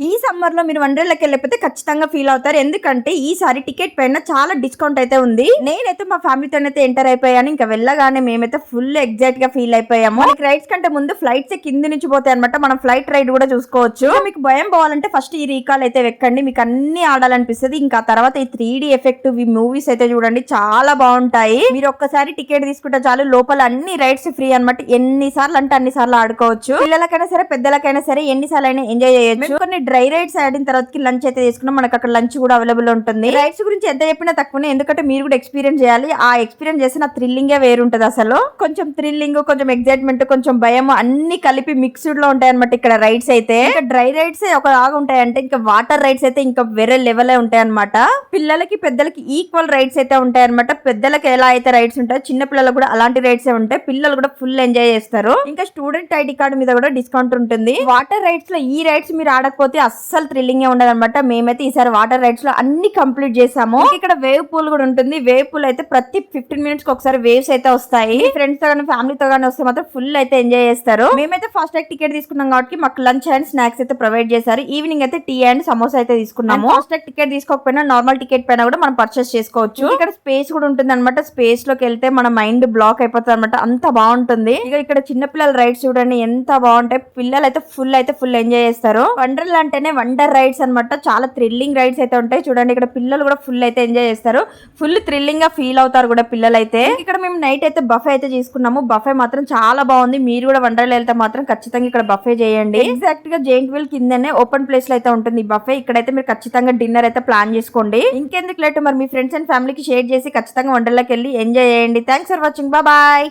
ఈ సమ్మర్ లో మీరు వండర్లకి వెళ్ళిపోతే ఖచ్చితంగా ఫీల్ అవుతారు. ఎందుకంటే ఈసారి టికెట్ పైన చాలా డిస్కౌంట్ అయితే ఉంది. నేనైతే మా ఫ్యామిలీతో అయితే ఎంటర్ అయిపోయాను. ఇంకా వెళ్ళగానే మేమైతే ఫుల్ ఎగ్జైట్ గా ఫీల్ అయిపోయాము. రైడ్స్ కంటే ముందు ఫ్లైట్స్ కింది నుంచి పోతాయి అనమాట. మనం ఫ్లైట్ రైడ్ కూడా చూసుకోవచ్చు. మీకు భయం పోవాలంటే ఫస్ట్ ఈ రీకాల్ అయితే ఎక్కండి. మీకు అన్ని ఆడాలనిపిస్తుంది. ఇంకా తర్వాత ఈ 3D ఎఫెక్ట్ మూవీస్ అయితే చూడండి, చాలా బాగుంటాయి. మీరు ఒక్కసారి టికెట్ తీసుకుంటే చాలు, లోపల అన్ని రైడ్స్ ఫ్రీ అనమాట. ఎన్నిసార్లు అంటే అన్ని సార్లు ఆడుకోవచ్చు. పిల్లలకైనా సరే పెద్దలకైనా సరే ఎన్నిసార్లు అయినా ఎంజాయ్ చేయొచ్చు. కొన్ని డ్రై రైడ్స్ ఆడిన తర్వాత లంచ్ అయితే తీసుకున్నాం. మనకు అక్కడ లంచ్ కూడా అవైలబుల్ ఉంటుంది. రైడ్స్ గురించి ఎంత చెప్పినా తక్కువనే, ఎందుకంటే మీరు కూడా ఎక్స్పీరియన్స్ చేయాలి. ఆ ఎక్స్పీరియన్స్ చేసిన థ్రిల్లింగే వేరుంటది. అసలు కొంచెం థ్రిల్లింగ్, కొంచెం ఎక్సైట్మెంట్, కొంచెం భయం అన్ని కలిపి మిక్స్డ్ లో ఉంటాయి అనమాట ఇక్కడ రైడ్స్ అయితే. ఇంకా డ్రై రైడ్స్ ఒకలాగా ఉంటాయి అంటే, ఇంకా వాటర్ రైడ్స్ అయితే ఇంకా వేరే లెవెల్ ఉంటాయి అనమాట. పిల్లలకి పెద్దలకి ఈక్వల్ రైడ్స్ అయితే ఉంటాయి అనమాట. పెద్దలకి ఎలా అయితే రైడ్స్ ఉంటాయి, చిన్న పిల్లలకు కూడా అలాంటి రైడ్స్ ఉంటాయి. పిల్లలు కూడా ఫుల్ ఎంజాయ్ చేస్తారు. ఇంకా స్టూడెంట్ ఐడి కార్డు మీద కూడా డిస్కౌంట్ ఉంటుంది. వాటర్ రైడ్స్ లో ఈ రైడ్స్ మీరు ఆడకపోతే అస్సలు థ్రిల్లింగ్ ఉండదు అనమాట. మేమైతే ఈసారి వాటర్ రైడ్స్ లో అన్ని కంప్లీట్ చేసాము. ఇక్కడ వేవ్ పూల్ కూడా ఉంటుంది. వేవ్ పూల్ అయితే ప్రతి 15 మినిట్స్ కి ఒకసారి వేవ్స్ అయితే వస్తాయి. ఫ్రెండ్స్ తో కానీ ఫ్యామిలీతో కానీ వస్తే మాత్రం ఫుల్ అయితే ఎంజాయ్ చేస్తారు. మేమైతే ఫాస్ట్ ట్రాక్ టికెట్ తీసుకున్నాం కాబట్టి మాకు లంచ్ అండ్ స్నాక్స్ అయితే ప్రొవైడ్ చేశారు. ఈవినింగ్ అయితే టీ అండ్ సమోసా అయితే తీసుకున్నాము. ఫాస్ట్ ట్రాక్ టికెట్ తీసుకోకపోయినా నార్మల్ టికెట్ పైన కూడా మనం పర్చేస్ చేసుకోవచ్చు. ఇక్కడ స్పేస్ కూడా ఉంటుంది అనమాట. స్పేస్ లోకి వెళ్తే మన మైండ్ బ్లాక్ అయిపోతుంది అనమాట. అంత బాగుంటుంది. ఇక ఇక్కడ చిన్నపిల్లల రైడ్స్ చూడండి ఎంత బాగుంటాయి. పిల్లలు అయితే ఫుల్ ఎంజాయ్ చేస్తారు. వండర్లా అంటేనే వండర్ రైడ్స్ అనమాట. చాలా థ్రిల్లింగ్ రైడ్స్ అయితే ఉంటాయి. చూడండి ఇక్కడ పిల్లలు కూడా ఫుల్ అయితే ఎంజాయ్ చేస్తారు. ఫుల్ థ్రిల్లింగ్ గా ఫీల్ అవుతారు కూడా పిల్లలు అయితే. ఇక్కడ మేము నైట్ అయితే బఫే అయితే తీసుకున్నాము. బఫే మాత్రం చాలా బాగుంది. మీరు కూడా వండర్లా వెళ్తే మాత్రం ఖచ్చితంగా ఇక్కడ బఫే చేయండి. ఎగ్జాక్ట్ గా జైంట్ వీల్ కిందనే ఓపెన్ ప్లేస్ లో అయితే ఉంటుంది ఈ బఫే. ఇక్కడైతే మీరు ఖచ్చితంగా డిన్నర్ అయితే ప్లాన్ చేసుకోండి. ఇంకెందుకు లేట్, మరి మీ ఫ్రెండ్స్ అండ్ ఫ్యామిలీకి షేర్ చేసి ఖచ్చితంగా వండర్లాకి వెళ్ళి ఎంజాయ్ చేయండి. Thanks for watching. బాయ్.